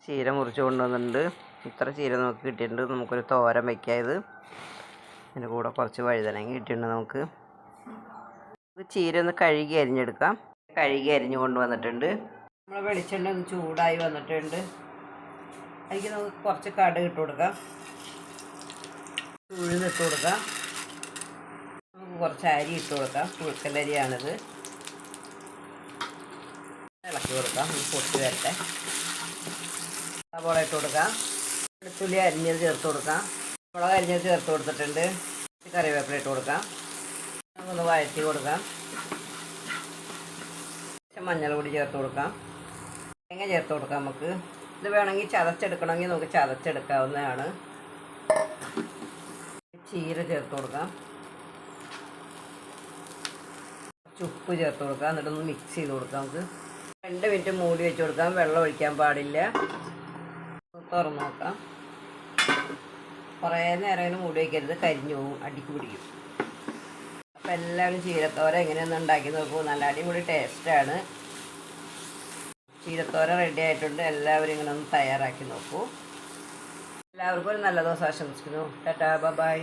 ചീര മുറിച്ച് കൊണ്ടുവന്നിട്ടുണ്ട്. ഇത്ര ചീര നമുക്ക് കിട്ടിയിട്ടുണ്ട്. നമുക്കൊരു തോരൻ വയ്ക്കാം. ഇതിൻ്റെ കൂടെ കുറച്ച് വഴുതനങ്ങ കിട്ടിയിട്ടുണ്ട്. നമുക്ക് ചീര ഒന്ന് കഴുകി അരിഞ്ഞെടുക്കാം. കഴുകി അരിഞ്ഞ് കൊണ്ടുവന്നിട്ടുണ്ട്. നമ്മൾ വെളിച്ചെണ്ണ ഒന്ന് ചൂടായി വന്നിട്ടുണ്ട്. അതിലേക്ക് നമുക്ക് കുറച്ച് കടുക് ഇട്ട് കൊടുക്കാം. ഉഴുന്നിട്ട് കൊടുക്കാം. നമുക്ക് കുറച്ച് അരി ഇട്ട് കൊടുക്കാം. പുഴുക്കലരിയാണിത്. ഇളക്കി കൊടുക്കാം. പൊട്ടി വരട്ടെ. സവാള ഇട്ട് കൊടുക്കാം. വെളുത്തുള്ളി അരിഞ്ഞത് ചേർത്ത് കൊടുക്കാം. മുളക് അരിഞ്ഞത് ചേർത്ത് കൊടുത്തിട്ടുണ്ട്. കറിവേപ്പില ഇട്ട് കൊടുക്കാം. നമുക്കൊന്ന് വഴറ്റി കൊടുക്കാം. മഞ്ഞൾ പൊടി ചേർത്ത് കൊടുക്കാം. തേങ്ങ ചേർത്ത് കൊടുക്കാം. നമുക്ക് ഇത് വേണമെങ്കിൽ ചതച്ചെടുക്കണമെങ്കിൽ നമുക്ക് ചതച്ചെടുക്കാവുന്നതാണ്. ചീര ചേർത്ത് കൊടുക്കാം. ഉപ്പ് ചേർത്ത് കൊടുക്കാം. എന്നിട്ടൊന്ന് മിക്സ് ചെയ്ത് കൊടുക്കാം. നമുക്ക് 2 മിനിറ്റ് മൂടി വെച്ച് കൊടുക്കാം. വെള്ളം ഒഴിക്കാൻ പാടില്ല. തുറന്ന് നോക്കാം. കുറേ നേരം ഇങ്ങനെ മൂടി വയ്ക്കരുത്, കരിഞ്ഞു പോകും, അടിക്ക് പിടിക്കും. അപ്പോൾ എല്ലാവരും ചീരത്തോര എങ്ങനെയൊന്നും ഉണ്ടാക്കി നോക്കൂ. നല്ല അടിപൊളി ടേസ്റ്റാണ്. ചീരത്തോര റെഡി ആയിട്ടുണ്ട്. എല്ലാവരും ഇങ്ങനെ ഒന്ന് തയ്യാറാക്കി നോക്കൂ. എല്ലാവർക്കും ഒരു നല്ല ദിവസം ആശംസിക്കുന്നു. ടാറ്റാ, ബൈ.